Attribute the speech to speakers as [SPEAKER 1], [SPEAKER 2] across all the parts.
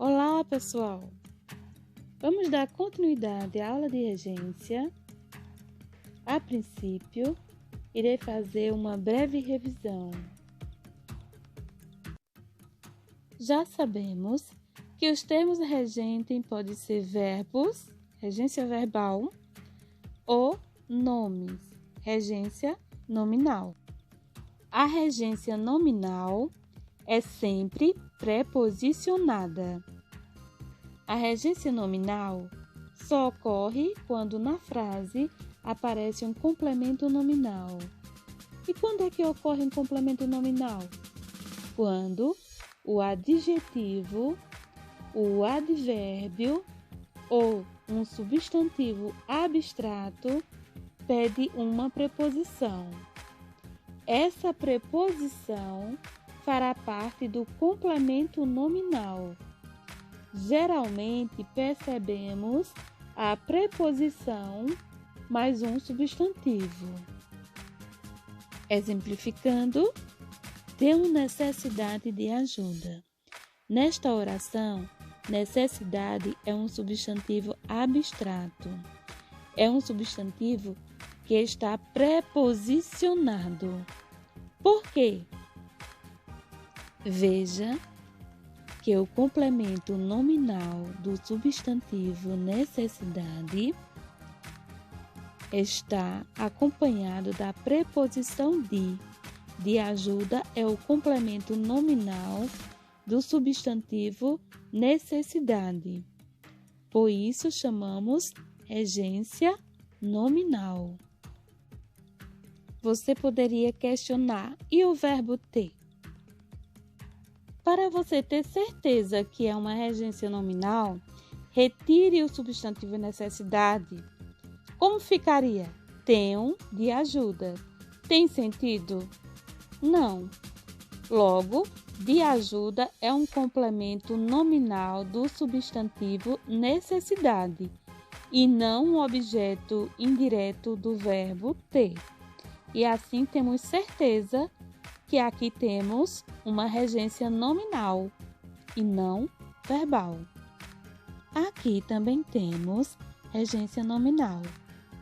[SPEAKER 1] Olá, pessoal! Vamos dar continuidade à aula de regência. A princípio, irei fazer uma breve revisão. Já sabemos que os termos regentes podem ser verbos, regência verbal, ou nomes, regência nominal. A regência nominal é sempre preposicionada. A regência nominal só ocorre quando na frase aparece um complemento nominal. E quando é que ocorre um complemento nominal? Quando o adjetivo, o advérbio ou um substantivo abstrato pede uma preposição. Essa preposição fará parte do complemento nominal. Geralmente percebemos a preposição mais um substantivo. Exemplificando, tenho necessidade de ajuda. Nesta oração, necessidade é um substantivo abstrato. É um substantivo que está preposicionado. Por quê? Veja que o complemento nominal do substantivo necessidade está acompanhado da preposição de. De ajuda é o complemento nominal do substantivo necessidade. Por isso chamamos regência nominal. Você poderia questionar: e o verbo ter? Para você ter certeza que é uma regência nominal, retire o substantivo necessidade. Como ficaria? Tenho de ajuda. Tem sentido? Não. Logo, de ajuda é um complemento nominal do substantivo necessidade e não um objeto indireto do verbo ter. E assim temos certeza que aqui temos uma regência nominal e não verbal. Aqui também temos regência nominal.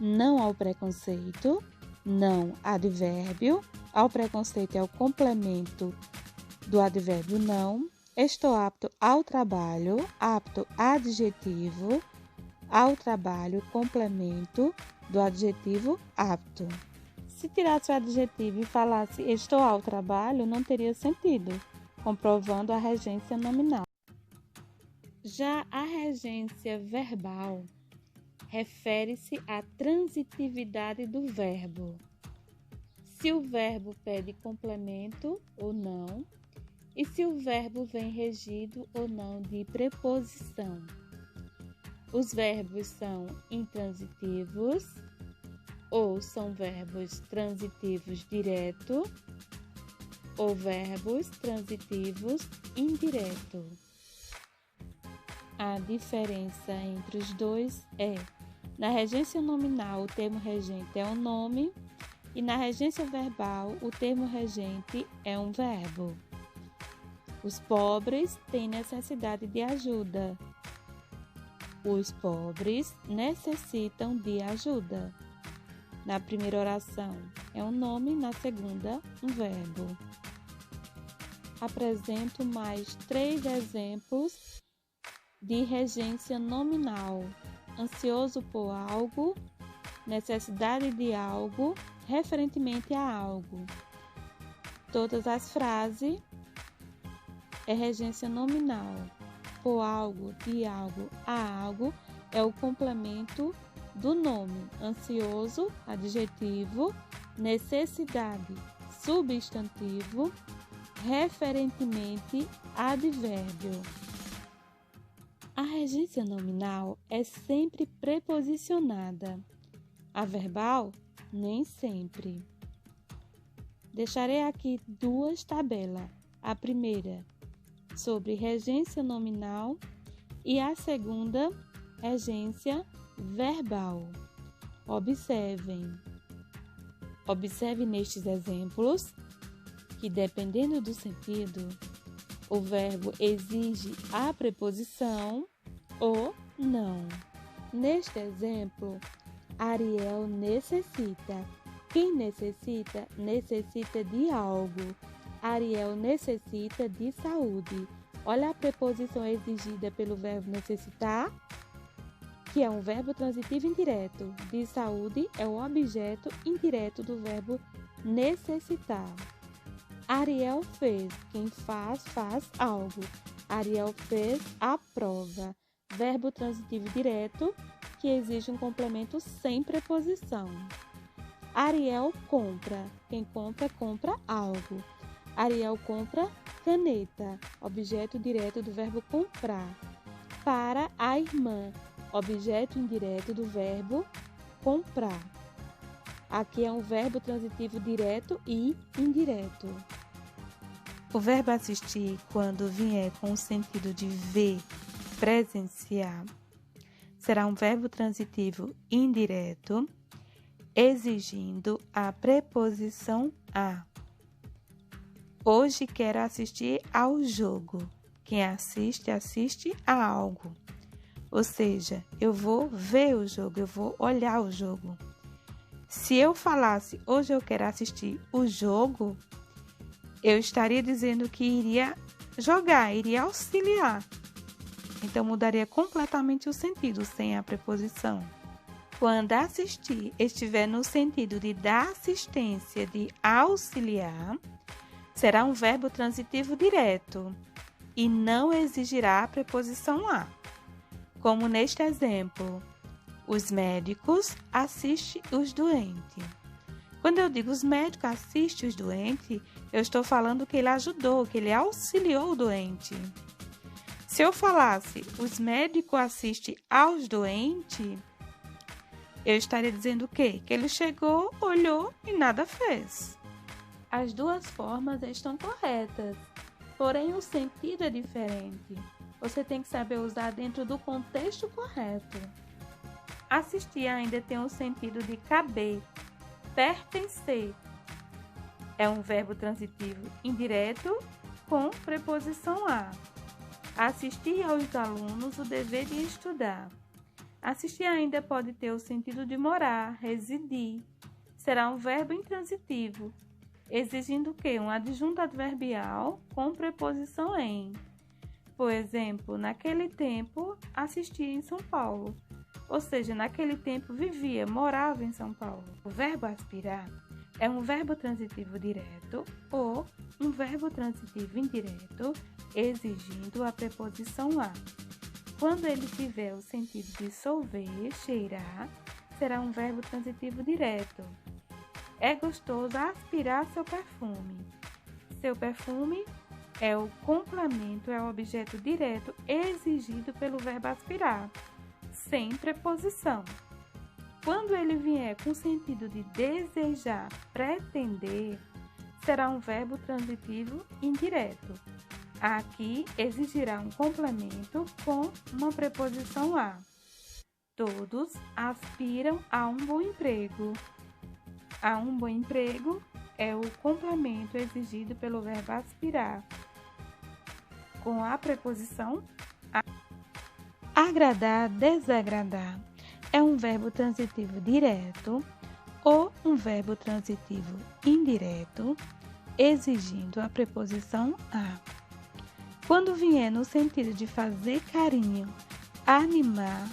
[SPEAKER 1] Não ao preconceito, não advérbio. Ao preconceito é o complemento do advérbio não. Estou apto ao trabalho, apto adjetivo. Ao trabalho, complemento do adjetivo apto. Se tirasse o adjetivo e falasse estou ao trabalho, não teria sentido, comprovando a regência nominal. Já a regência verbal refere-se à transitividade do verbo. Se o verbo pede complemento ou não, e se o verbo vem regido ou não de preposição. Os verbos são intransitivos, ou são verbos transitivos direto, ou verbos transitivos indireto. A diferença entre os dois é: na regência nominal, o termo regente é um nome, e na regência verbal, o termo regente é um verbo. Os pobres têm necessidade de ajuda. Os pobres necessitam de ajuda. Na primeira oração é um nome, na segunda, um verbo. Apresento mais 3 exemplos de regência nominal: ansioso por algo, necessidade de algo, referentemente a algo. Todas as frases é regência nominal. Por algo, de algo, a algo é o complemento do nome: ansioso, adjetivo, necessidade, substantivo, referentemente, advérbio. A regência nominal é sempre preposicionada. A verbal, nem sempre. Deixarei aqui 2 tabelas. A primeira sobre regência nominal e a segunda, regência verbal. Observe nestes exemplos que, dependendo do sentido, O verbo exige a preposição ou não. Neste exemplo, Ariel necessita. Quem necessita, necessita de algo. Ariel necessita de saúde. Olha a preposição exigida pelo verbo necessitar, que é um verbo transitivo indireto. De saúde é o objeto indireto do verbo necessitar. Ariel fez. Quem faz, faz algo. Ariel fez a prova. Verbo transitivo direto que exige um complemento sem preposição. Ariel compra. Quem compra, compra algo. Ariel compra caneta. Objeto direto do verbo comprar. Para a irmã. Objeto indireto do verbo comprar. Aqui é um verbo transitivo direto e indireto. O verbo assistir, quando vier com o sentido de ver, presenciar, será um verbo transitivo indireto, exigindo a preposição a. Hoje quero assistir ao jogo. Quem assiste, assiste a algo. Ou seja, eu vou ver o jogo, eu vou olhar o jogo. Se eu falasse, hoje eu quero assistir o jogo, eu estaria dizendo que iria jogar, iria auxiliar. Então, mudaria completamente o sentido sem a preposição. Quando assistir estiver no sentido de dar assistência, de auxiliar, será um verbo transitivo direto e não exigirá a preposição a. Como neste exemplo, os médicos assistem os doentes. Quando eu digo os médicos assistem os doentes, eu estou falando que ele ajudou, que ele auxiliou o doente. Se eu falasse os médicos assistem aos doentes, eu estaria dizendo o quê? Que ele chegou, olhou e nada fez. As duas formas estão corretas, porém o sentido é diferente. Você tem que saber usar dentro do contexto correto. Assistir ainda tem o sentido de caber, pertencer. É um verbo transitivo indireto com preposição a. Assistir aos alunos o dever de estudar. Assistir ainda pode ter o sentido de morar, residir. Será um verbo intransitivo, exigindo o quê? Um adjunto adverbial com preposição em. Por exemplo, naquele tempo, assistia em São Paulo. Ou seja, naquele tempo vivia, morava em São Paulo. O verbo aspirar é um verbo transitivo direto ou um verbo transitivo indireto, exigindo a preposição a. Quando ele tiver o sentido de solver, cheirar, será um verbo transitivo direto. É gostoso aspirar seu perfume. Seu perfume é o complemento, é o objeto direto exigido pelo verbo aspirar, sem preposição. Quando ele vier com o sentido de desejar, pretender, será um verbo transitivo indireto. Aqui exigirá um complemento com uma preposição a. Todos aspiram a um bom emprego. A um bom emprego é o complemento exigido pelo verbo aspirar, com a preposição a. Agradar, desagradar é um verbo transitivo direto ou um verbo transitivo indireto, exigindo a preposição a. Quando vier no sentido de fazer carinho, animar,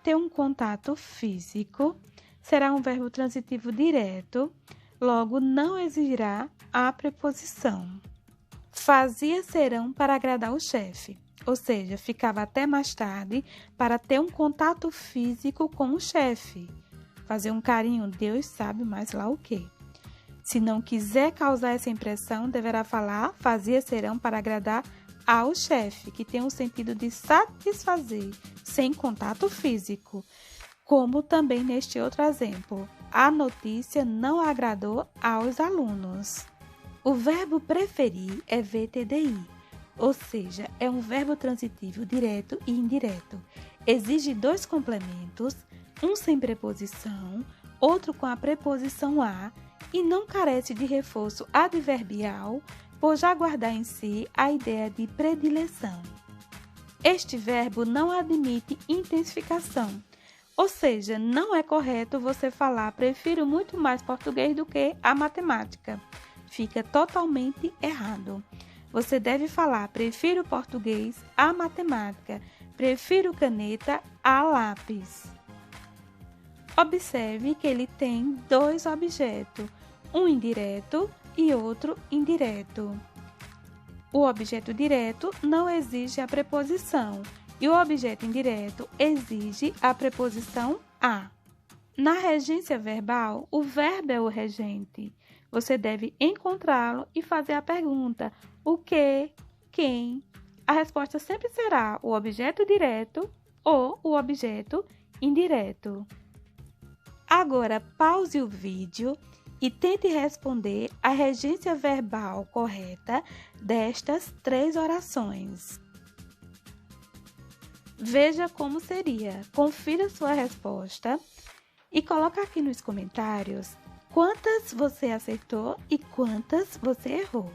[SPEAKER 1] ter um contato físico, será um verbo transitivo direto, logo não exigirá a preposição. Fazia serão para agradar o chefe, ou seja, ficava até mais tarde para ter um contato físico com o chefe. Fazer um carinho, Deus sabe mais lá o quê. Se não quiser causar essa impressão, deverá falar fazia serão para agradar ao chefe, que tem o sentido de satisfazer, sem contato físico. Como também neste outro exemplo, a notícia não agradou aos alunos. O verbo preferir é VTDI, ou seja, é um verbo transitivo direto e indireto. Exige dois complementos, um sem preposição, outro com a preposição a, e não carece de reforço adverbial, por já guardar em si a ideia de predileção. Este verbo não admite intensificação, ou seja, não é correto você falar prefiro muito mais português do que a matemática. Fica totalmente errado. Você deve falar prefiro português à matemática, prefiro caneta a lápis. Observe que ele tem dois objetos, um indireto e outro indireto. O objeto direto não exige a preposição e o objeto indireto exige a preposição a. Na regência verbal, o verbo é o regente. Você deve encontrá-lo e fazer a pergunta: o que, quem? A resposta sempre será o objeto direto ou o objeto indireto. Agora, pause o vídeo e tente responder a regência verbal correta destas 3 orações. Veja como seria. Confira sua resposta e coloque aqui nos comentários quantas você acertou e quantas você errou.